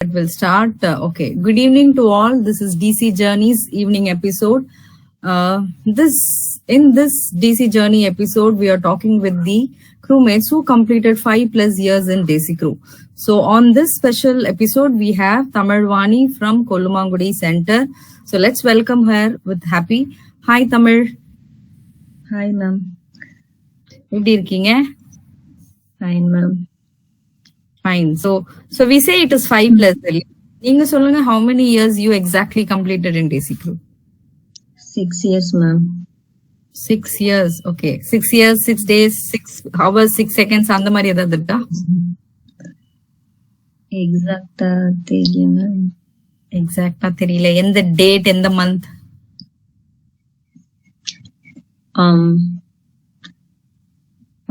but we'll start. Okay. Good evening to all. This is DC Journeys evening episode. In this DC Journey episode, we are talking with the crewmates who completed 5+ years in DC Crew. So on this special episode, we have Tamilvani from Kolumangudi Center. So let's welcome her with happy. Hi Tamil. Hi ma'am. எப்படி இருக்கீங்க? Fine ma'am. Fine. So we say it is 5+. நீங்க சொல்லுங்க, how many years you exactly completed in DC Crew? 6 years ma'am. 6 years. Okay. 6 years, 6 days, 6 hours, 6 seconds அந்த மாதிரி ஏதாவது இருக்கா? எக்ஸாக்ட்டா தெரியல. எக்ஸாக்ட்டா தெரியல. எந்த டேட், எந்த month?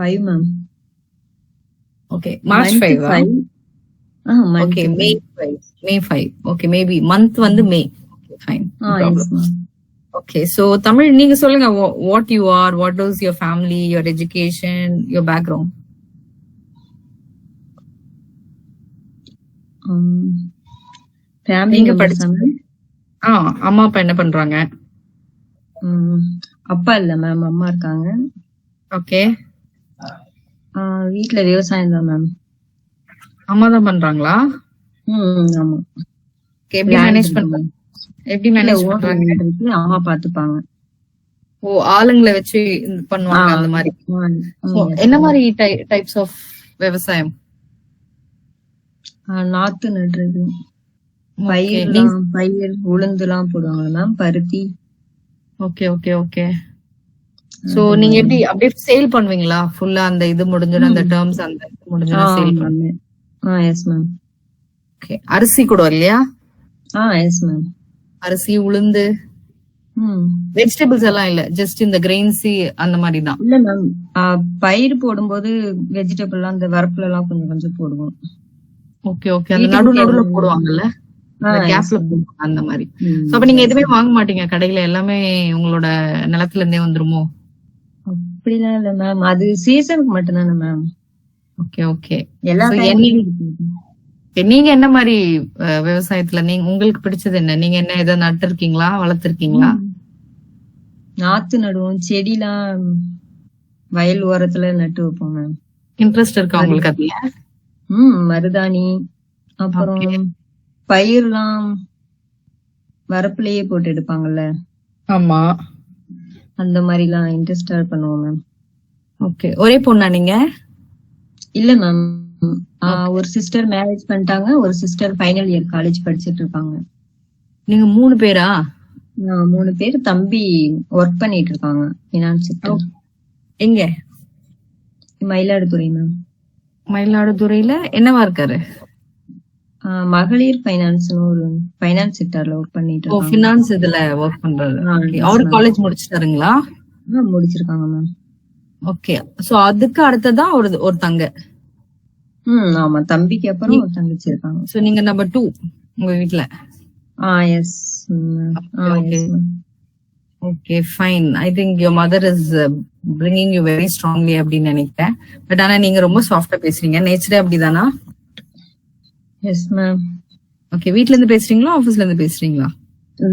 5 ma'am. Okay. March 5. Okay. May 5. May 5. Okay. Maybe month வந்து May. Okay. Fine. No problem. Yes ma'am. Okay. So Tamil, நீங்க சொல்லுங்க, what you are, what is your family, your education, your background? Family நீங்க படிச்சது? அம்மா அப்பா என்ன பண்றாங்க? அப்பா இல்ல மேம், அம்மா இருக்காங்க. ஓகே. வீட்ல விவசாயம் தான் மேம். அம்மா தான் பண்றாங்களா? ஆமா. எப்படி மேனேஜ் பண்றாங்க? எப்படி மேனேஜ் பண்றாங்க? அம்மா பாத்துப்பாங்க. ஓ, ஆளுங்களை வச்சு பண்ணுவாங்க அந்த மாதிரி. என்ன மாதிரி டைப்ஸ் ஆஃப் விவசாயம்? நாத்து நடுறது, பயிர் உளுந்து எல்லாம் போடுவாங்க மேம், பருத்தி. Okay okay okay. சோ நீங்க எப்படி அப்படியே சேல் பண்ணுவீங்களா? ஃபுல்லா அந்த இது முடிஞ்சது, அந்த டர்ம்ஸ் அந்த இது முடிஞ்சது சேல் பண்ணுவீங்க? S ma'am. ஓகே. அரிசி கூட இல்லையா? Yes ma'am. அரிசி, உளுந்து, வெஜிடபிள்ஸ் எல்லாம் இல்ல, ஜஸ்ட் இந்த கிரெயின்ஸ் அந்த மாதிரி தான். இல்ல மேம், பயிர் போடும்போது வெஜிடபிள் எல்லாம் அந்த வரப்புல எல்லாம் கொஞ்சம் கொஞ்சம் போடுவோம். Okay okay. அந்த நடுவுல போடுவாங்கல்ல, கேப்ல போடுவாங்க அந்த மாதிரி. சோ அப்ப நீங்க எதுவுமே வாங்க மாட்டீங்க கடையில? எல்லாமே உங்களோட நிலத்துல இருந்தே வந்துருமோ? அப்படிலாம் இல்ல மேம், அது சீசனுக்கு மட்டும் தானே மேம். Okay okay. நீங்க என்ன மாதிரி விவசாயத்துல நீங்க உங்களுக்கு பிடிச்சது என்ன? நீங்க என்ன ஏதாவது நட்டு இருக்கீங்களா, வளர்த்திருக்கீங்களா? நாத்து நடுவோம், செடிலாம் வயல் ஓரத்துல நட்டு வைப்போம் மேம். இன்ட்ரெஸ்ட் இருக்கா உங்களுக்கு அதுல? மருதாணி, அப்புறம் பயிர்லாம் வரப்புலயே போட்டு எடுப்பாங்கல்ல. ஆமா, அந்த மாதிரி எல்லாம் இன்ட்ரெஸ்டா பண்ணுவோம் மேம். ஓகே. ஒரே பொண்ணா நீங்க? இல்ல மேம், ஒரு சிஸ்டர் மேரேஜ் பண்ணிட்டாங்க, ஒரு சிஸ்டர் ஃபைனல் இயர் காலேஜ் படிச்சிட்டு இருக்காங்க. நீங்க 3 பேரா? 3 பேர். தம்பி ஒர்க் பண்ணிட்டு இருக்காங்க ஃபினான்ஸ் செக்டர். எங்க? மயிலாடுதுறை மேம். மயிலாடுதுறையில என்னவா இருக்காரு? மகளிர் ஃபைனான்ஸ் ஒரு ஃபைனான்ஸ் செக்டர்ல ஒர்க் பண்ணிட்டு இருக்காங்க. ஃபினான்ஸ் இதுல ஒர்க் பண்றாரு. அவரு காலேஜ் முடிச்சிட்டாருங்களா? முடிச்சிருக்காங்க மேம். ஓகே. சோ அதுக்கு அடுத்ததா ஒரு தங்க. ஆமா, தம்பிக்கு அப்புறம் ஒரு தங்கச்சி இருக்காங்க. சோ நீங்க நம்பர் 2 உங்க வீட்ல? Yes. Okay fine. I think your mother is bringing you very strongly அப்படின்னு நினைக்கிறேன். பட் ஆனா நீங்க ரொம்ப சாஃப்டா பேசுறீங்க. நேச்சரே அப்படிதானா? Yes ma'am. ஓகே. வீட்ல இருந்து பேசுறீங்களா, ஆபீஸ்ல இருந்து பேசுறீங்களா?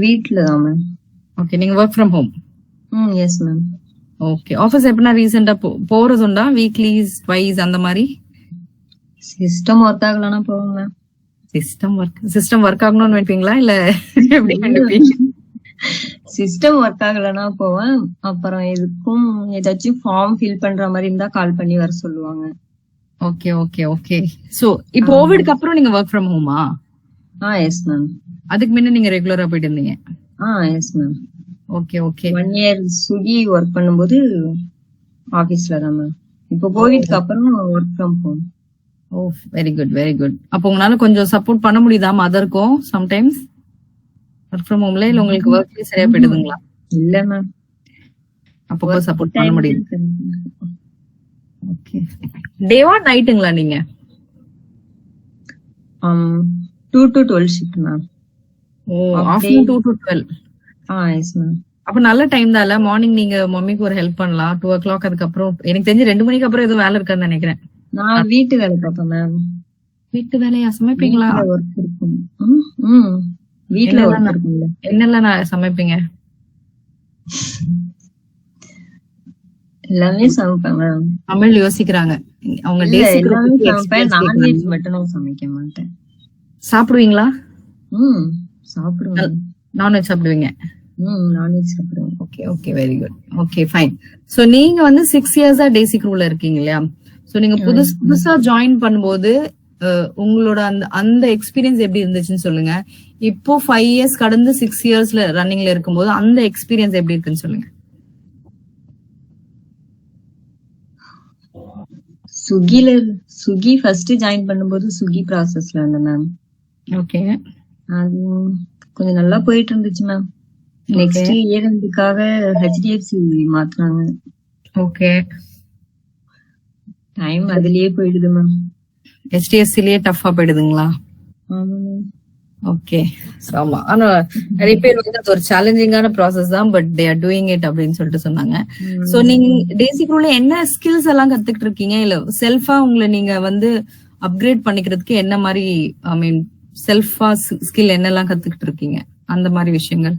வீட்ல தான் மேம். ஓகே. நீங்க work from home? Yes ma'am. Okay. Office எப்பனா ரீசெண்டா போறது உண்டா? வீக்லி ட்வைஸ் அந்த மாதிரி? சிஸ்டம் ஒர்க் ஆகலனா போவோம் மேம். சிஸ்டம் ஒர்க் ஆகணும்னு நினைப்பீங்களா இல்ல எப்படி நினைப்பீங்க? சிஸ்டம் ஒர்க் ஆகலனா போவேன். அப்புறம் எதுக்கும் ஏதாச்சும் ஃபார்ம் ஃபில் பண்ற மாதிரி இருந்தா கால் பண்ணி வர சொல்லுவாங்க. Okay okay okay. சோ இப்போ கோவிட்க்கு அப்புறம் நீங்க ஒர்க் ஃப்ரம் ஹோமா? Yes ma'am. அதுக்கு முன்ன நீங்க ரெகுலரா போயிட்டு இருந்தீங்க? Yes ma'am. Okay okay. 1 year சுகி ஒர்க் பண்ணும்போது ஆபீஸ்ல தான் மேம். இப்போ கோவிட்க்கு அப்புறம் work from home. Oh, very good very good. அப்போ உங்களால கொஞ்சம் சப்போர்ட் பண்ண முடியுதா மதருக்கும் சம்டைம்ஸ் ஒர்க் ஃப்ரம் ஹோம்ல? இல்ல உங்களுக்கு ஒர்க்லயே சரியா போயிடுதுங்களா? இல்ல மேம், அப்போ சப்போர்ட் பண்ண முடியுது. ஓகே. டேவா நைட்டுங்களா நீங்க? 2 to 12 shift ma'am. Oh, afternoon 2 to 12. Yes ma'am. அப்ப நல்ல டைம் தான் இல்ல? மார்னிங் நீங்க மம்மிக்கு ஒரு ஹெல்ப் பண்ணலாம். 2 o'clock. அதுக்கப்புறம் எனக்கு தெரிஞ்சு 2 மணிக்கு அப்புறம் எதுவும் வேலை இருக்கான்னு நினைக்கிறேன். நான் வீட்டு வேலை பார்ப்பேன் மேம். வீட்டு வேலையா சமைப்பீங்களா? ஒர்க் இருக்கும். வீட்டுல ஒர்க் இருக்கும்ல. என்னெல்லாம் நான் சமைப்பீங்க? எல்லாமே சமைப்பேன் மேம். தமிழ் யோசிக்கிறாங்க. அவங்க எல்லாமே சமைப்பேன். நான்வெஜ் மட்டும் நான் சமைக்க மாட்டேன். சாப்பிடுவீங்களா? சாப்பிடுவேன். நான்வெஜ் சாப்பிடுவீங்க? நான்வெஜ் சாப்பிடுவேன். Okay okay, very good. Okay fine. So நீங்க வந்து 6 இயர்ஸா டேசி க்ரூல இருக்கீங்க இல்லையா? சோ நீங்க புதுசா ஜாயின் பண்ணும்போது உங்களோட அந்த எக்ஸ்பீரியன்ஸ் எப்படி இருந்துச்சுன்னு சொல்லுங்க. இப்போ 5 இயர்ஸ் கடந்து 6 இயர்ஸ்ல ரன்னிங்ல இருக்கும்போது அந்த எக்ஸ்பீரியன்ஸ் எப்படி இருக்குன்னு சொல்லுங்க. சுகி ஃபர்ஸ்ட் ஜாயின் பண்ணும்போது சுகி ப்ராசஸ்ல இருந்தேன் மேம். ஓகே. அது கொஞ்சம் நல்லா போயிட்டு இருந்துச்சு மேம். நெக்ஸ்ட் இயர் இதுக்காக HDFC மாத்துறாங்க. ஓகே. டைம் அதுலயே போயிடுது மேம். HDFCலயே டஃபா போயிடுதுங்களா? ஓகே. ஆமா, ஆனா நிறைய பேர் வந்து அது ஒரு சேலஞ்சிங்கான ப்ராசஸ் தான், but they are doing it அப்படின்னு சொல்லிட்டு சொன்னாங்க. சோ நீங்க டேசி க்ரூல என்ன ஸ்கில்ஸ் எல்லாம் கத்துக்கிட்டு இருக்கீங்க? இல்ல செல்ஃபா உங்களை நீங்க வந்து அப்கிரேட் பண்ணிக்கிறதுக்கு என்ன மாதிரி, ஐ மீன் செல்ஃபா ஸ்கில் என்னெல்லாம் கத்துக்கிட்டு இருக்கீங்க, அந்த மாதிரி விஷயங்கள்?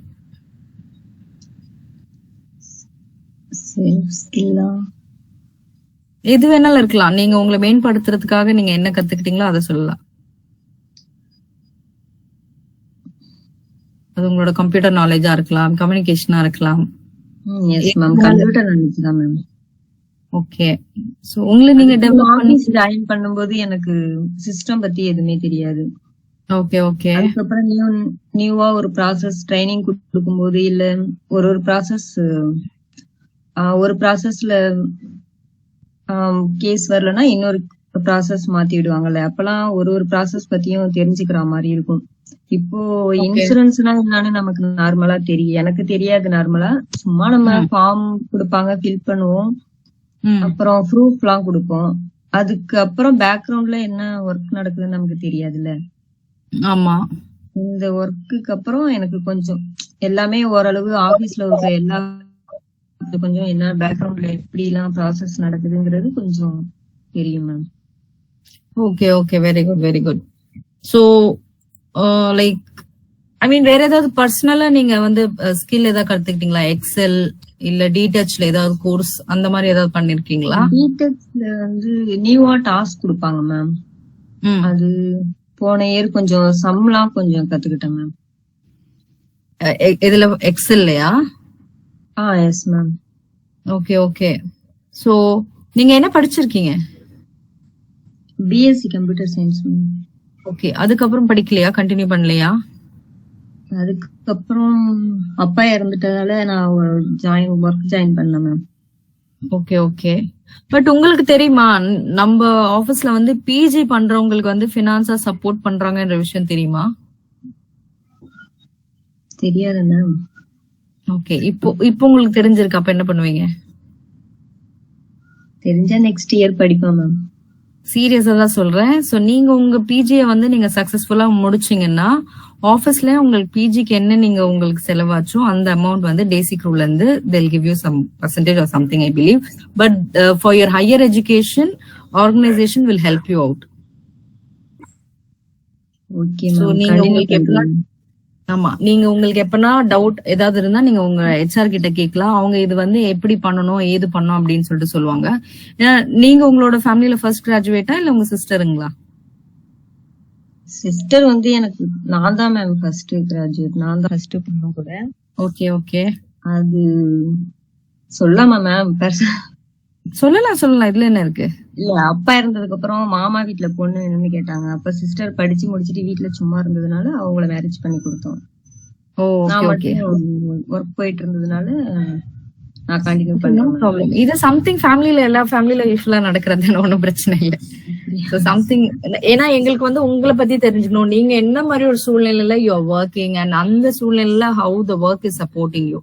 எது வேணாலும் இருக்கலாம். நீங்க உங்களை மேம்படுத்துறதுக்காக நீங்க என்ன கத்துக்கிட்டீங்களோ அதை சொல்லலாம். அது உங்களோட கம்ப்யூட்டர் நாலேஜா இருக்கலாம், கம்யூனிகேஷனா இருக்கலாம். கம்ப்யூட்டர் நாலேஜ் தான் மேம். ஓகே. சோ உங்களை நீங்க டெவலப் பண்ணி ஜாயின் பண்ணும்போது எனக்கு சிஸ்டம் பத்தி எதுவுமே தெரியாது. Okay okay. அதுக்கப்புறம் நியூவா ஒரு ப்ராசஸ் ட்ரைனிங் கொடுக்கும்போது, இல்ல ஒரு ப்ராசஸ்ல கேஸ் வரலன்னா இன்னொரு ப்ராசஸ் மாத்தி விடுவாங்கல்ல, அப்பெல்லாம் ஒரு ப்ராசஸ் பத்தியும் தெரிஞ்சுக்கிற மாதிரி இருக்கும். இப்போ இன்சூரன்ஸ்னா என்னன்னு நமக்கு நார்மலா தெரியும். எனக்கு தெரியாது நார்மலா. சும்மா நம்ம ஃபார்ம் கொடுப்பாங்க, ஃபில் பண்ணுவோம், அப்புறம் ப்ரூஃப் எல்லாம் கொடுப்போம். அதுக்கு அப்புறம் பேக்ரவுண்ட்ல என்ன ஒர்க் நடக்குதுன்னு நமக்கு தெரியாதுல்ல. ஆமா. இந்த ஒர்க்குக்கு அப்புறம் எனக்கு கொஞ்சம் எல்லாமே ஓரளவு ஆபீஸ்ல இருக்க எல்லா கொஞ்சம் என்ன பேக்ரவுண்ட்ல எப்படி எல்லாம் ப்ராசஸ் நடக்குதுங்கிறது கொஞ்சம் தெரியும் ma'am. Okay okay, very good very good. So like I mean வேற ஏதாவது பர்சனலா நீங்க வந்து ஸ்கில் ஏதாவது கத்துக்கிட்டீங்களா? எக்ஸெல் இல்ல டிடச்ல ஏதாவது கோர்ஸ் அந்த மாதிரி ஏதாவது பண்ணிருக்கீங்களா? டிடச்ல வந்து நியூவா டாஸ்க் கொடுப்பாங்க மேம். அது போன இயர் கொஞ்சம் சம்லாம் கொஞ்சம் கத்துக்கிட்டேன் மேம். இதுல எக்ஸெல்லையா? Yes ma'am. Okay okay. So நீங்க என்ன படிச்சிருக்கீங்க? BSc computer science ma'am. Okay. அதுக்கப்புறம் படிக்கலையா? கண்டினியூ பண்ணலையா? அதுக்கப்புறம் அப்பா இறந்துட்டதால நான் ஒர்க் ஜாயின் பண்ணேன் மேம். Okay okay. பட் உங்களுக்கு தெரியுமா, நம்ம ஆபீஸ்ல வந்து பிஜி பண்றவங்களுக்கு வந்து ஃபினான்ஸா சப்போர்ட் பண்றாங்கன்ற விஷயம் தெரியுமா? தெரியாது மேம். ஓகே. இப்போ உங்களுக்கு தெரிஞ்சிருக்கு. அப்ப என்ன பண்ணுவீங்க? தெரிஞ்சா நெக்ஸ்ட் இயர் படிப்பேன் மேம். சீரியஸா தான் சொல்றேன். சோ நீங்க உங்க பிஜியை வந்து நீங்க சக்சஸ்ஃபுல்லா முடிச்சீங்கன்னா ஆபீஸ்ல உங்களுக்கு பிஜிக்கு என்ன நீங்க உங்களுக்கு செலவாச்சோ அந்த அமௌண்ட் வந்து டேசி க்ரூல இருந்து they'll give you some percentage or something I believe, but for your higher education organization will help you out. Okay so ma'am. நீங்க உங்களுக்கு எப்பனா டவுட் ஏதாவது இருந்தா நீங்க உங்க HR கிட்ட கேட்கலாம். அவங்க இது வந்து எப்படி பண்ணணும் ஏது பண்ணணும் அப்படின்னு சொல்லிட்டு சொல்லுவாங்க. நீங்க உங்களோட ஃபேமிலில ஃபர்ஸ்ட் கிராஜுவேட்டா இல்ல உங்க சிஸ்டருங்களா? சிஸ்டர் வந்து எனக்கு நான் தான் மேம் ஃபர்ஸ்ட் கிராஜுவேட். நான் தான் ஃபர்ஸ்ட் பொண்ணு கூட. Okay okay. அது சொல்லாமா மேம்? சொல்லலாம். இதுல என்ன இருக்கு? இல்ல, அப்பா இருந்ததுக்கு அப்புறம் மாமா வீட்டுல பொண்ணு வேணும்னு கேட்டாங்க. அப்ப சிஸ்டர் படிச்சு முடிச்சிட்டு வீட்டுல சும்மா இருந்ததுனால அவங்கள மேரேஜ் பண்ணி கொடுத்தோம். நான் மட்டும் ஒர்க் போயிட்டு இருந்ததுனால நான் கண்டினியூ பண்ணேன். இது சம்திங் ஃபேமிலில எல்லா ஃபேமிலில யூஸ்வலா நடக்கிறது, ஒன்னும் பிரச்சனை இல்ல. சோ சம்திங், ஏன்னா எங்களுக்கு வந்து உங்களை பத்தி தெரிஞ்சுக்கணும். நீங்க என்ன மாதிரி ஒரு சூழ்நிலையில யூ ஆர் ஒர்க்கிங் அண்ட் அந்த சூழ்நிலையில how the work is supporting you.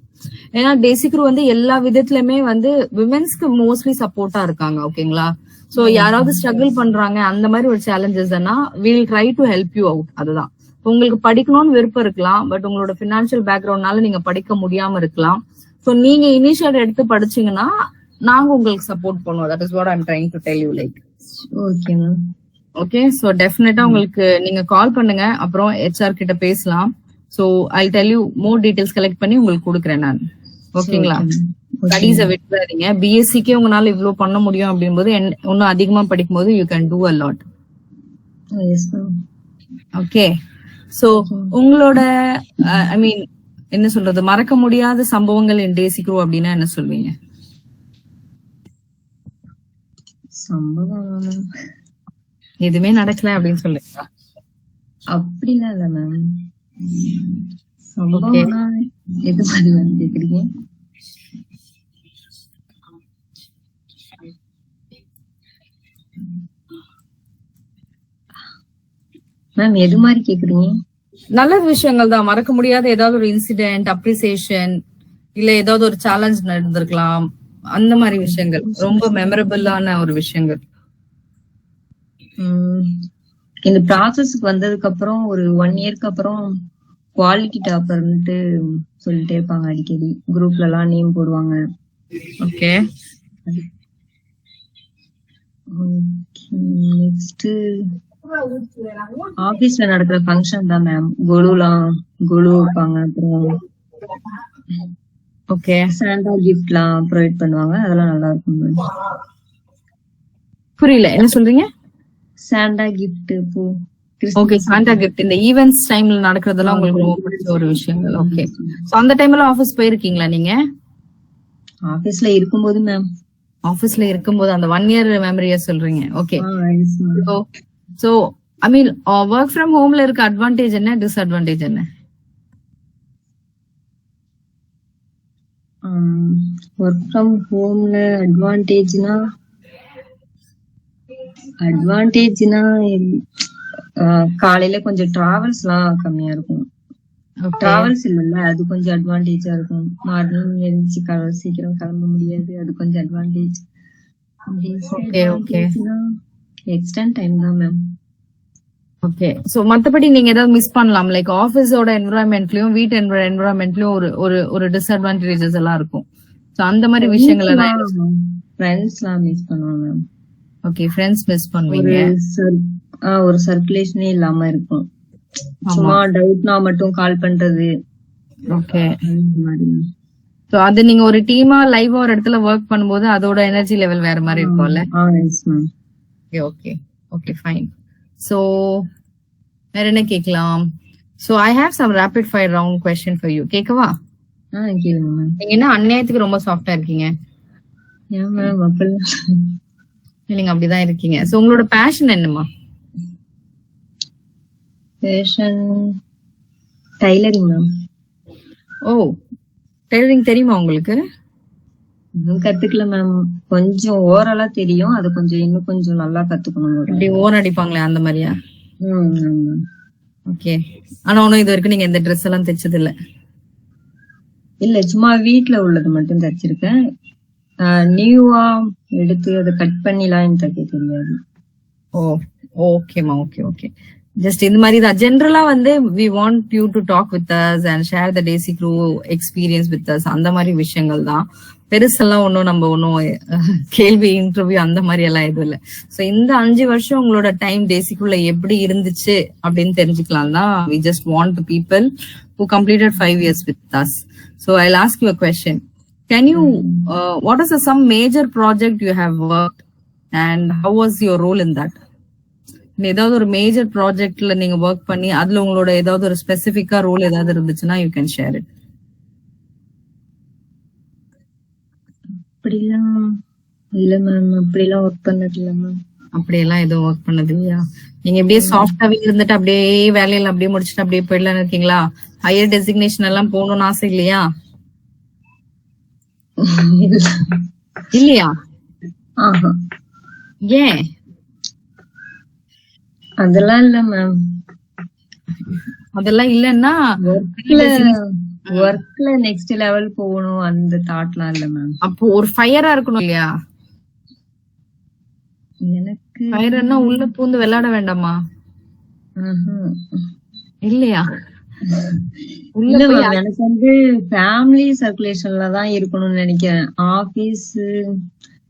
ஏன்னா டேசி க்ரூ வந்து எல்லா விதத்திலுமே வந்து விமென்ஸ்க்கு மோஸ்ட்லி சப்போர்ட்டா இருக்காங்க. ஓகேங்களா? சோ யாராவது ஸ்ட்ரகிள் பண்றாங்க அந்த மாதிரி ஒரு challenges will try to help you out. அதுதான். உங்களுக்கு படிக்கணும்னு விருப்பம் இருக்கலாம், பட் உங்களோட பினான்சியல் பேக்ரவுண்ட்னால நீங்க படிக்க முடியாம இருக்கலாம். சோ நீங்க இனிஷியேட் எடுத்து படிச்சீங்கன்னா நாங்க உங்களுக்கு சப்போர்ட் பண்ணுவோம். That is what I am trying to tell you. Like okay ma'am. Okay, so டெஃபினட்டா உங்களுக்கு நீங்க கால் பண்ணுங்க, அப்புறம் ஹெச்ஆர் கிட்ட பேசலாம். So I tell you more details collect பண்ணி உங்களுக்கு கொடுக்குறேன் நான். ஓகேங்களா? ஸ்டடீஸ விட்டுறாதீங்க. பிஎஸ்சிக்கே உங்களால இவ்ளோ பண்ண முடியும் அப்படிங்கும்போது இன்னும் அதிகமா படிக்கும்போது you can do a lot. Okay, so உங்களோட ஐ மீன் என்ன சொல்றது, மறக்க முடியாத சம்பவங்கள் இன் டேசி க்ரூ அப்படின்னா என்ன சொல்வீங்க? சம்பவம் எதுவுமே நடக்கல அப்படின்னு சொல்லுங்க. அப்படிலாம் இல்ல மேம். சம்பவம்னா எது மாதிரி கேக்குறீங்க மேம்? எது மாதிரி கேக்குறீங்க? நல்ல விஷயங்கள் தான். மறக்க முடியாத ஏதாவது ஒரு இன்சிடென்ட், அப்ரிசியேஷன், இல்ல ஏதாவது ஒரு சேலஞ்ச் நடந்திருக்கலாம், அந்த மாதிரி விஷயங்கள், ரொம்ப மெமரபிளான ஒரு விஷயங்கள். இந்த ப்ராசஸ்க்கு வந்ததுக்கு அப்புறம் ஒரு 1 இயர்க்கு அப்புறம் குவாலிட்டி டாப்பர்ன்ட்டு சொல்லிட்டே இருப்பாங்க அடிக்கடி. குரூப்ல எல்லாம் நேம் போடுவாங்க. ஓகே, நெக்ஸ்ட் ஆபீஸ்ல நடக்கிற ஃபங்க்ஷன் தான் மேம். குழு வைப்பாங்க. அப்புறம் ஓகே, சாண்டா கிஃப்ட்லாம் ப்ரொவைட் பண்ணுவாங்க. அதெல்லாம் நல்லா இருக்கும் மேம். புரியல, என்ன சொல்றீங்க? சாண்டா கிஃப்ட் பூ. ஓகே, சாண்டா கிஃப்ட் இந்த ஈவென்ட்ஸ் டைம்ல நடக்கிறதெல்லாம் உங்களுக்கு ரொம்ப பிடிச்ச ஒரு விஷயங்கள். ஓகே, சோ அந்த டைம்ல ஆபீஸ் போயிருக்கீங்களா நீங்க? ஆபீஸ்ல இருக்கும்போது மேம். ஆபீஸ்ல இருக்கும்போது அந்த 1 இயர் மெமரியா சொல்றீங்க. Okay, so I mean work from ஹோம்ல இருக்க அட்வான்டேஜ் என்ன, டிஸ்அட்வான்டேஜ் என்ன? ஒர்க் ஃப்ரம் ஹோம்ல அட்வான்டேஜ்னா காலையில கொஞ்சம் டிராவல்ஸ் எல்லாம் கம்மியா இருக்கும். டிராவல்ஸ் இல்லல்ல, அது கொஞ்சம் அட்வான்டேஜா இருக்கும். மார்னிங் எழுந்துச்சு சீக்கிரம் கிளம்ப முடியாது, அது கொஞ்சம் அட்வான்டேஜ். எக்ஸ்டெண்ட் டைம் தான் மேம். ஓகே, சோ மத்தபடி நீங்க ஏதாவது மிஸ் பண்ணலாம், லைக் ஆபீஸோட என்விரான்மெண்ட்லயும் வீட்டு என்விரான்மெண்ட்லயும் ஒரு டிஸ்அட்வான்டேஜஸ் எல்லாம் இருக்கும். சோ அந்த மாதிரி விஷயங்கள் எல்லாம் ஃப்ரெண்ட்ஸ்லாம் மிஸ் பண்ணுவாங்க. ஓகே, ஃப்ரெண்ட்ஸ் மிஸ் பண்ணுவீங்க. ஒரு சர்க்குலேஷனே இல்லாம இருக்கும். சும்மா டவுட்னா மட்டும் கால் பண்றது. ஓகே, சோ அது நீங்க ஒரு டீமா லைவா ஒரு இடத்துல வொர்க் பண்ணும்போது அதோட எனர்ஜி லெவல் வேற மாதிரி இருக்கும்ல. Okay okay fine. சோ வேற என்ன கேக்கலாம்? So I have some rapid fire round question for you. கேக்கவா? கேளுங்க மேம். நீங்க என்ன அநியாயத்துக்கு ரொம்ப சாஃப்ட்டா இருக்கீங்க? ஏன் மேம் அப்படி? நீங்க அப்படிதான் இருக்கீங்க. சோ உங்களோட பேஷன் என்னமா? Passion tailoring ma'am. Oh, tailoring தெரியுமா உங்களுக்கு? கத்துக்கல மேம். கொஞ்சம் ஓரலா தெரியும். அது கொஞ்சம் இன்னும் கொஞ்சம் நல்லா கத்துக்கணும். அப்படி ஓன் அடிப்பாங்களே அந்த மாதிரியா? ஓகே, ஆனா ஒன்னும் இது வரைக்கும் நீங்க எந்த ட்ரெஸ் எல்லாம் தைச்சது இல்ல? இல்ல, சும்மா வீட்ல உள்ளது மட்டும் தைச்சிருக்கேன். நியூவா எடுத்து அதை கட் பண்ணிலாம் தைக்க தெரியாது. ஓ ஓகேமா, ஓகே ஓகே. ஜஸ்ட் இந்த மாதிரி தான் ஜென்ரலா வந்து we want you to talk with us and share the Desi Crew experience with us. அந்த மாதிரி விஷயங்கள் தான். பெருசெல்லாம் ஒன்னும் கேள்வி இன்டர்வியூ அந்த மாதிரி எல்லாம் எதுவும் இல்ல. சோ இந்த 5 வருஷம் உங்களோட டைம் டேசிக்குள்ள எப்படி இருந்துச்சு அப்படின்னு தெரிஞ்சுக்கலாம் தான். we just want the people who completed 5 years with us. So I'll ask you a question. Can you what is some major project you have worked and how was your role in that? ஏதாவது ஒரு major ப்ராஜெக்ட்ல நீங்க work பண்ணி அதுல உங்களோட ஏதாவது ஒரு ஸ்பெசிபிக்கா role ஏதாவது இருந்துச்சுன்னா யூ கேன் ஷேர் இட். அப்படிலாம் இல்ல மேம். அப்படிலாம் ஒர்க் பண்ணது இல்ல மேம். அப்படியெல்லாம் எதுவும் ஒர்க் பண்ணது இல்லையா? நீங்க அப்படியே சாஃப்டாவே இருந்துட்டு அப்படியே வேலையில அப்படியே முடிச்சுட்டு அப்படியே போயிடலாம் இருக்கீங்களா? ஹையர் டெசிக்னேஷன் எல்லாம் போகணும்னு ஆசை இல்லையா? இல்லையா? ஏன்? அதெல்லாம் இல்ல மேம். அதெல்லாம் இல்லன்னா ஒர்க்ல நெக்ஸ்ட் லெவல் போகணும் அந்த தாட்லாம் இல்ல மேம். அப்போ ஒரு ஃபயரா இருக்கணும் இல்லையா? எனக்கு ஃபயர்னா உள்ள பூந்து விளையாட வேண்டாமா? இல்லையா? இல்ல மேம், எனக்கு வந்து ஃபேமிலி சர்க்குலேஷன்ல தான் இருக்கணும்னு நினைக்கிறேன். ஆபீஸ்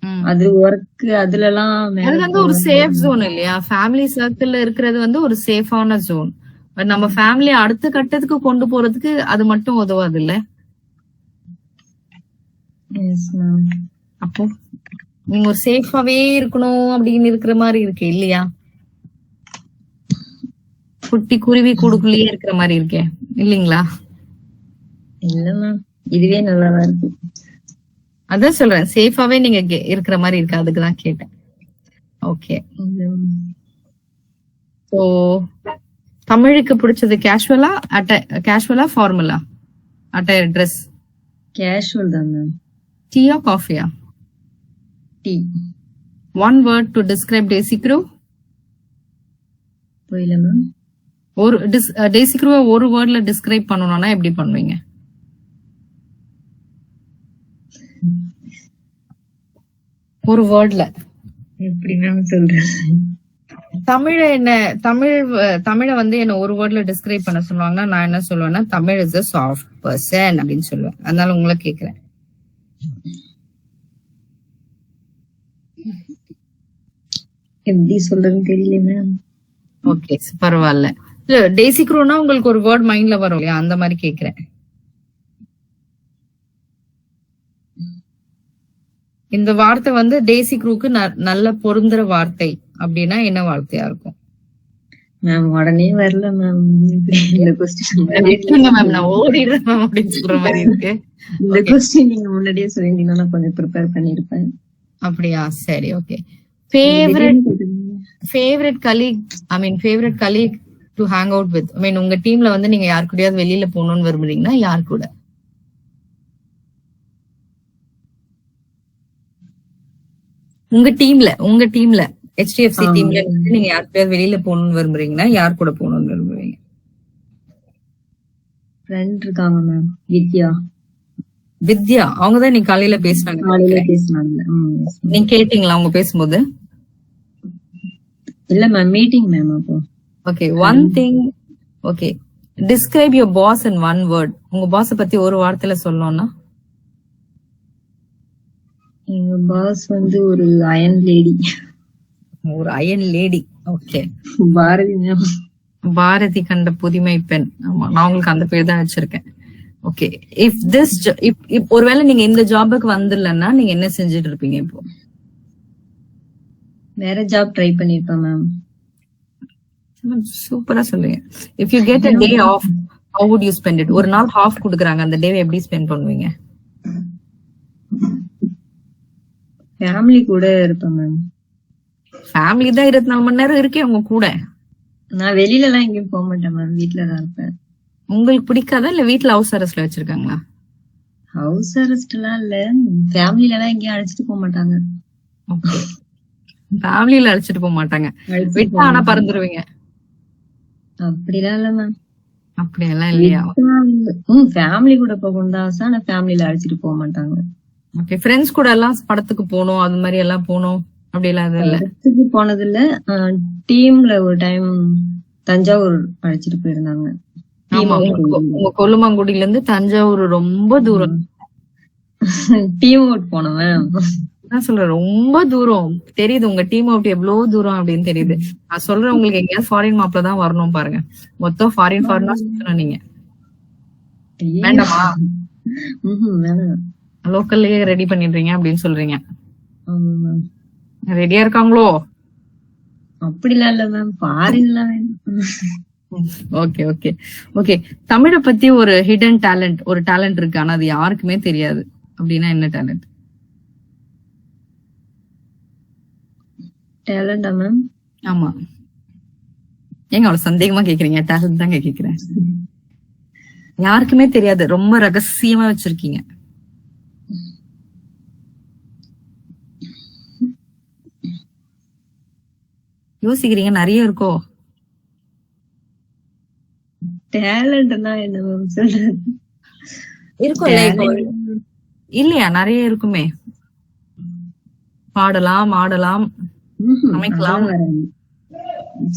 ம். அது ஒர்க் அதுல எல்லாம் அது மேல வந்து ஒரு சேஃப் ஜோன் இல்லையா? ஃபேமிலி சர்க்கிள்ல இருக்கிறது வந்து ஒரு சேஃபான ஜோன். பட் நம்ம ஃபேமிலி அடுத்த கட்டத்துக்கு கொண்டு போறதுக்கு அது மட்டும் உதவாது இல்ல? Yes, ma'am. அப்போ நீங்க ஒரு சேஃபாவே இருக்கணும் அப்படின்னு இருக்கிற மாதிரி இருக்கு இல்லையா? குட்டி குருவி கூடுக்குள்ளேயே இருக்கிற மாதிரி இருக்கே இல்லீங்களா? இல்ல மேம், இதுவே நல்லாதான் இருக்கு. அதான் சொல்றேன், சேஃபாவே நீங்க இருக்கிற மாதிரி இருக்கு, அதுக்குதான் கேட்டேன். ஓகே, சோ தமிழுக்கு பிடிச்சது கேஷுவலா ஃபார்மலா அட்டையர் ட்ரெஸ்? கேஷுவல் தான் மேம். டீயா காஃபியா? Tea. One word to describe Desi crew. புரியல மேம். ஒரு டேசி க்ரூவை ஒரு வேர்ட்ல டிஸ்கிரைப் பண்ணணும்னா எப்படி பண்ணுவீங்க? ஒரு வேர்ட்ல எப்படி மேம் சொல்றது? தமிழ வந்து என்ன ஒரு வேர்ட்ல டிஸ்கிரைப் பண்ண சொல்லுவாங்கன்னா நான் என்ன சொல்லுவேன்னா, Tamil is a soft person அப்படின்னு சொல்லுவேன். அதனால உங்களை கேக்குறேன். எப்படி சொல்றதுன்னு தெரியல மேம். ஓகே, பரவாயில்ல. டேசி க்ரூனா உங்களுக்கு ஒரு வேர்ட் மைண்ட்ல வரும் இல்லையா, அந்த மாதிரி கேக்குறேன். இந்த வார்த்தை வந்து டேசி க்ரூக்கு நல்ல பொருந்துற வார்த்தை அப்படின்னா என்ன வார்த்தையா இருக்கும்? மேம் உடனே வரல மேம். இந்த கொஸ்டின் மேம் நான் ஓடிடுறேன் மேம் அப்படின்னு சொல்ற மாதிரி இருக்கு. இந்த கொஸ்டின் நீங்க முன்னாடியே சொல்லிருந்தீங்கன்னா நான் கொஞ்சம் ப்ரிப்பேர் பண்ணிருப்பேன். அப்படியா? சரி, okay. Favourite colleague to hang out with. உங்க டீம்ல வந்து நீங்க யாரு கூடயாவது வெளியில போகணும்னு விரும்புறீங்கன்னா யார் கூட? உங்க டீம்ல HDFC டீம்ல நீங்க யாரு கூடயாவது வெளியில போகணும்னு விரும்புறீங்கன்னா யார் கூட போகணும்னு விரும்புறீங்க? ஃப்ரெண்ட் இருக்காங்க மேம், வித்யா. அவங்கதான் நீங்க காலையில பேசினாங்க. நீங்க கேட்டீங்களா அவங்க பேசும்போது? இல்ல மேம், மீட்டிங் மேம். அப்போ okay, one thing. Okay, describe your boss in one word. உங்க பாஸ் பத்தி ஒரு வார்த்தையில சொல்லணும்னா? எங்க பாஸ் வந்து ஒரு அயன் லேடி. ஒரு iron lady. Okay, Bharathi ma'am. Bharathi கண்ட புதுமை பெண். ஆமா, நான் உங்களுக்கு அந்த பேர் தான் வச்சிருக்கேன். ஓகே, இப் ஒருவேளை நீங்க இந்த ஜாபுக்கு வந்துடலன்னா நீங்க என்ன செஞ்சுட்டு இருப்பீங்க இப்போ? வேற ஜாப் ட்ரை பண்ணிருப்பேன் மேம். சூப்பரா சொல்லுங்க. If you get a day off, how would you spend it? ஒரு நாள் ஹாஃப் கொடுக்குறாங்க, அந்த டேவை எப்படி ஸ்பெண்ட் பண்ணுவீங்க? ஃபேமிலி கூட இருப்பேன் மேம். ஃபேமிலி தான் 24 மணி நேரம் இருக்கே உங்க கூட. நான் வெளியில எல்லாம் எங்கேயும் போக மாட்டேன் மேம், வீட்டுல தான் இருப்பேன். உங்களுக்கு பிடிக்காதா இல்ல வீட்டுல ஹவுஸ் அரெஸ்ட்ல வச்சிருக்காங்களா? ஹவுஸ் அரெஸ்ட் எல்லாம் இல்ல, ஃபேமிலில எல்லாம் எங்கேயும் அழைச்சிட்டு போக மாட்டாங்க. ஓகே, ஃபேமிலில அழைச்சிட்டு போக மாட்டாங்க, விட்டா ஆனா பறந்துருவீங்க. அப்படிலாம் இல்ல மேம். அப்படியெல்லாம் இல்லையா? ஃபேமிலி கூட போகணும் தான் ஆசை, ஆனா ஃபேமிலில அழைச்சிட்டு போக மாட்டாங்க. ஓகே, ஃப்ரெண்ட்ஸ் கூட எல்லாம் படத்துக்கு போகணும் அது மாதிரி எல்லாம் போகணும் அப்படி எல்லாம் இல்ல? படத்துக்கு போனது இல்ல, டீம்ல ஒரு டைம் தஞ்சாவூர் அழைச்சிட்டு போயிருந்தாங்க. உங்க கொல்லுமாங்குடியில இருந்து தஞ்சாவூர் ரொம்ப தூரம். டீம் அவுட் போனோம் மேம். நான் சொல்றேன் ரொம்ப தூரம். தெரியுது உங்க டீம் அவுட் எவ்வளவு தூரம் அப்படின்னு தெரியுது. நான் சொல்றேன் உங்களுக்கு எங்கேயாவது ஃபாரின் மாப்ல தான் வரணும் பாருங்க. மொத்தம் ஃபாரினா சுத்தணும் நீங்க. வேண்டாமா? லோக்கல்லயே ரெடி பண்ணிடுறீங்க அப்படின்னு சொல்றீங்க. ரெடியா இருக்காங்களோ? அப்படிலாம் இல்ல மேம், ஃபாரின்லாம். Okay okay okay. தமிழை பத்தி ஒரு ஹிடன் டேலண்ட், ஒரு டேலண்ட் இருக்கு ஆனா அது யாருக்குமே தெரியாது அப்படின்னா என்ன டேலண்ட்? டேலண்டா மேம்? ஆமா. ஏங்க அவ்வளவு சந்தேகமா கேக்குறீங்க? டேலண்ட் தான் கேக்குறேன். யாருக்குமே தெரியாது, ரொம்ப ரகசியமா வச்சிருக்கீங்க. யோசிக்கிறீங்க, நிறைய இருக்கோ? டேலண்ட்னா என்ன மேம் சொல்றது? இருக்கும் இல்லையா? நிறைய இருக்குமே. பாடலாம், ஆடலாம், சமைக்கலாம்.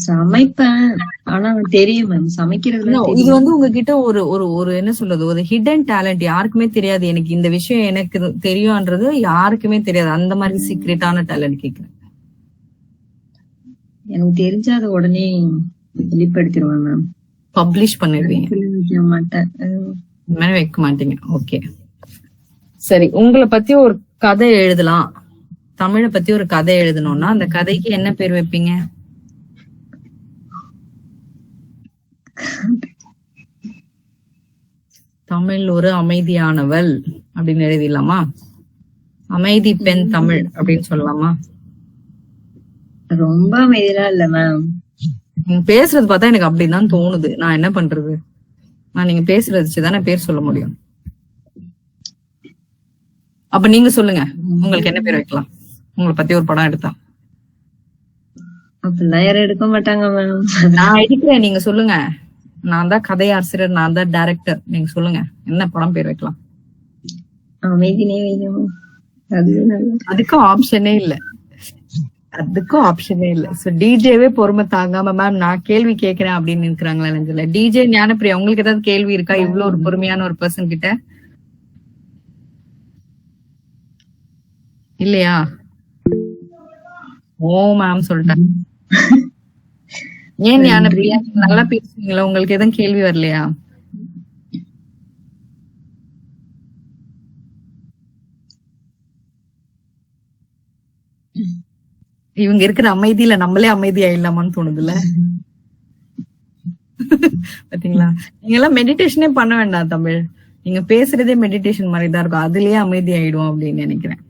சமைப்பேன். ஆனா தெரியும் மேம் சமைக்கிறதுல No, இது தெரியும். வந்து உங்ககிட்ட ஒரு ஒரு ஒரு என்ன சொல்றது, ஒரு ஹிடன் டேலண்ட். யாருக்குமே தெரியாது எனக்கு இந்த விஷயம் எனக்கு தெரியும்ன்றது யாருக்குமே தெரியாது. அந்த மாதிரி சீக்ரெட்டான டேலண்ட் கேக்குறேன். எனக்கு தெரிஞ்சா அதை உடனே வெளிப்படுத்திடுவேன் மேம். பப்ளிஷ் பண்ணிடுவீங்க, வைக்க மாட்டேன். இந்த மாதிரி வைக்க மாட்டீங்க. ஓகே சரி, உங்களை பத்தி ஒரு கதை எழுதலாம், தமிழை பத்தி ஒரு கதை எழுதணும்னா அந்த கதைக்கு என்ன பேர் வைப்பீங்க? தமிழ் ஒரு அமைதியானவள் அப்படின்னு எழுதிடலாமா? அமைதி பெண் தமிழ் அப்படின்னு சொல்லலாமா? ரொம்ப அமைதியெல்லாம் இல்ல மேம். நீங்க பேசுறது பார்த்தா எனக்கு அப்படிதான் தோணுது. நான் என்ன பண்றது? நான் நீங்க பேசுறது வச்சுதானே பேர் சொல்ல முடியும். அப்ப நீங்க சொல்லுங்க, உங்களுக்கு என்ன பேர் வைக்கலாம் உங்களை பத்தி ஒரு படம் எடுத்தா? அப்படிலாம் யாரும் எடுக்க மாட்டாங்க மேம். நான் எடுக்கிறேன், நீங்க சொல்லுங்க. நான் தான் கதையாசிரியர், நான் தான் டைரக்டர். நீங்க சொல்லுங்க என்ன படம் பேர் வைக்கலாம்? அமைதினே வைக்கணும். அதுவே நல்லா. அதுக்கும் ஆப்ஷனே இல்ல, அதுக்கும் ஆப்ஷனே இல்ல. சோ டிஜேவே பொறுமை தாங்காம மேம் நான் கேள்வி கேட்கிறேன் அப்படின்னு இருக்கிறாங்களா நெஞ்சல? டிஜே ஞானப்பிரியா, உங்களுக்கு ஏதாவது கேள்வி இருக்கா இவ்வளவு ஒரு பொறுமையான ஒரு பர்சன் கிட்ட? இல்லையா? ஓ மேம் சொல்லிட்டேன். ஏன் ஞானப்பிரியா நல்லா பேசுவீங்களா? உங்களுக்கு எதுவும் கேள்வி வரலையா? இவங்க இருக்கிற அமைதியில நம்மளே அமைதி ஆயிடலாமான்னு தோணுதுல்ல. பாத்தீங்களா, நீங்க எல்லாம் மெடிடேஷனே பண்ண வேண்டாம் தமிழ். நீங்க பேசுறதே மெடிடேஷன் மாதிரி தான் இருக்கும், அதுலயே அமைதி ஆயிடும் அப்படின்னு நினைக்கிறேன்.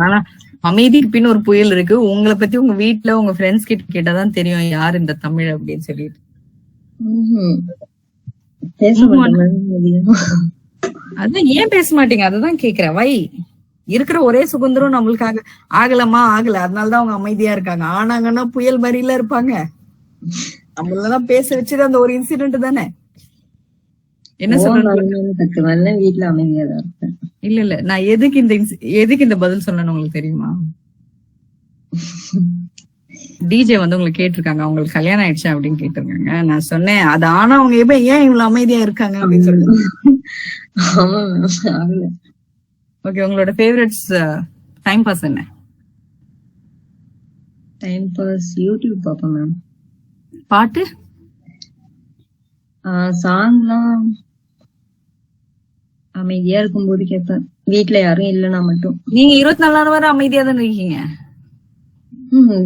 ஆனா அமைதிக்கு பின் ஒரு புயல் இருக்கு. உங்களை பத்தி உங்க வீட்டுல உங்க ஃப்ரெண்ட்ஸ் கிட்ட கேட்டாதான் தெரியும் யார் இந்த தமிழ் அப்படின்னு சொல்லிட்டு. அதான் ஏன் பேச மாட்டீங்க? அதுதான் கேக்குறேன். வை இருக்கிற ஒரே சுதந்திரம் நம்மளுக்காக ஆகலமா ஆகல, அதனாலதான் அவங்க அமைதியா இருக்காங்க. ஆனாங்கன்னா புயல் மாதிரில இருப்பாங்க. நம்மளதான் பேச வச்சது அந்த ஒரு இன்சிடென்ட் தானே. என்ன சொல்றேன்? வீட்டுல அமைதியா தான் இருப்பேன். இல்ல இல்ல, நான் எதுக்கு இந்த பதில் சொன்னேன்னு உங்களுக்கு தெரியுமா? டிஜே வந்து உங்களுக்கு கேட்டிருக்காங்க உங்களுக்கு கல்யாணம் ஆயிடுச்சா அப்படின்னு கேட்டிருக்காங்க. நான் சொன்னேன் அது ஆனா அவங்க ஏன் இவ்வளவு அமைதியா இருக்காங்க அப்படின்னு சொல்லுங்க. ஓகே, உங்களோட ஃபேவரட்ஸ் டைம் பாஸ் என்ன? டைம் பாஸ் யூடியூப் பாப்பேன் மேம். பாட்டு சாங்லாம் அமைதியா இருக்கும்போது கேட்பேன். வீட்டுல யாரும் இல்லைன்னா மட்டும். நீங்க 24 வரை அமைதியா தானே இருக்கீங்க?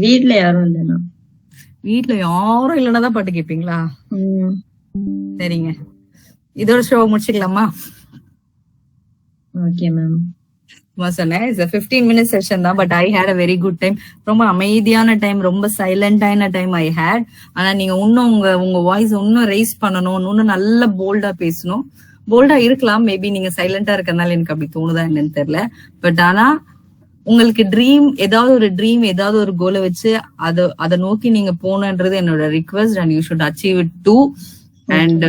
வீட்டுல யாரும் இல்லைன்னா. வீட்டுல யாரும் இல்லைன்னா தான் பாட்டு கேட்பீங்களா? சரிங்க, இதோட ஷோ முடிச்சுக்கலாமா? Okay ma'am. சொன்னேன் இட்ஸ் 15 minute செஷன் தான், but I had a very good time. ரொம்ப அமைதியான டைம், ரொம்ப சைலண்டான டைம் ஐ ஹேட். ஆனா நீங்க இன்னும் உங்க வாய்ஸ் இன்னும் ரைஸ் பண்ணணும், இன்னும் நல்ல போல்டா பேசணும். போல்டா இருக்கலாம், மேபி நீங்க சைலண்டா இருக்கறனால எனக்கு அப்படி தோணுதா என்னன்னு தெரியல. பட் ஆனா உங்களுக்கு ஏதாவது ஒரு கோலை வச்சு அதை நோக்கி நீங்க போனன்றது என்னோட request. And you should achieve it too. And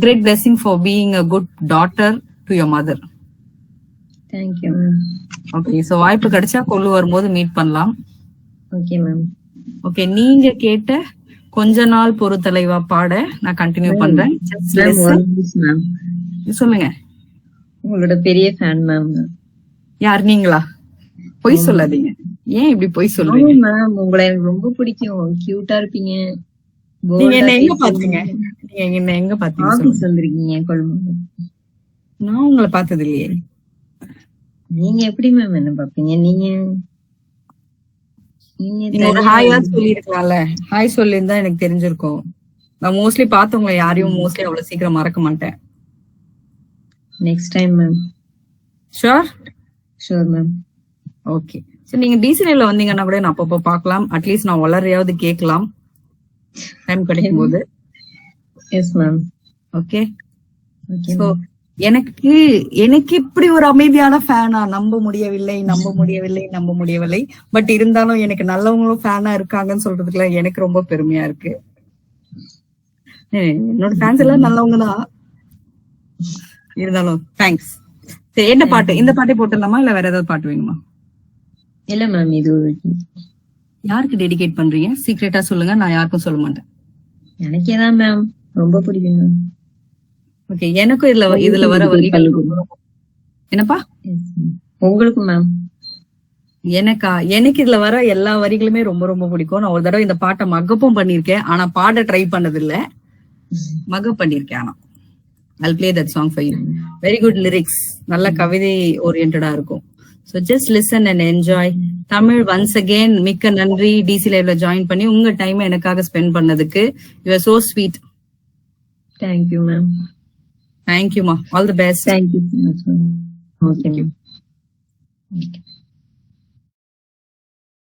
great blessing for being a good daughter to your mother. Thank you. Okay, so வாய்ப்பு கிடைச்சா கொள்ளு வரும்போது மீட் பண்ணலாம். Okay ma'am. ஓகே, நீங்க கேட்ட கொஞ்ச நாள் பொறுத்தலைவா பாட நான் கண்டினியூ பண்றேன். சொல்லுங்க. உங்களோட பெரிய ஃபேன் மேம். யார் நீங்களா? பொய் சொல்லாதீங்க. ஏன் இப்படி பொய் சொல்றீங்க? மேம் உங்களை எனக்கு ரொம்ப பிடிக்கும். கியூட்டா இருப்பீங்க. நீங்க என்ன எங்க பாத்தீங்க? ஆபீஸ் வந்திருக்கீங்க கொழும்பு. நான் உங்களை பார்த்தது இல்லையே. நீங்க எப்படி மேம் என்ன பாப்பீங்க? நீங்க ஒரு ஹாயா சொல்லி இருக்கலாம்ல. ஹாய் சொல்லியிருந்தா எனக்கு தெரிஞ்சிருக்கும். நான் மோஸ்ட்லி பார்த்தவங்க யாரையும் மோஸ்ட்லி அவ்வளவு சீக்கிரம் மறக்க மாட்டேன். Next time ma'am. Sure ma'am. Okay, so நீங்க டிசில வந்தீங்கன்னா கூட நான் அப்பப்போ பார்க்கலாம். அட்லீஸ்ட் நான் வளரையாவது கேட்கலாம் டைம் கிடைக்கும் போது. S ma'am. ஓகே. சோ எனக்கு இப்படி ஒரு அமைதியான ஃபேனா நம்ப முடியவில்லை. பட் இருந்தாலும் எனக்கு நல்லவங்களும் ஃபேனா இருக்காங்கன்னு சொல்றதுக்குள்ள எனக்கு ரொம்ப பெருமையா இருக்கு. என்னோட ஃபேன்ஸ் எல்லாம் நல்லவங்க தான் இருந்தாலும் தேங்க்ஸ். சரி, என்ன பாட்டு? இந்த பாட்டை போட்டுடலாமா இல்ல வேற ஏதாவது பாட்டு வேணுமா? இல்ல மேம், இது யாருக்கு டெடிகேட் பண்றீங்க? சீக்ரெட்டா சொல்லுங்க, நான் யாருக்கும் சொல்ல மாட்டேன். எனக்கே தான் மேம், ரொம்ப பிடிக்கும் மேம். ஓகே, எனக்கும் இதுல வர வரிகள் என்னப்பா? உங்களுக்கும் மேம்? எனக்கு இதுல வர எல்லா வரிகளுமே ரொம்ப ரொம்ப பிடிக்கும். நான் ஒரு தடவை இந்த பாட்டை மக்கப்பும் பண்ணிருக்கேன், ஆனா பாட ட்ரை பண்ணது இல்ல. மக்கப் பண்ணிருக்கேன். ஆனா I'll play that song for you. Very good lyrics, நல்ல கவிதை ஓரியன்டா இருக்கும். So just listen and enjoy. Tamil, once again மிக்க நன்றி டிசி லைவ்ல ஜாயின் பண்ணி உங்க டைம் எனக்காக ஸ்பெண்ட் பண்ணதுக்கு. You are so sweet. Thank you ma'am. Thank you ma, all the best. Thank you so much ma'am. Okay ma'am. Okay.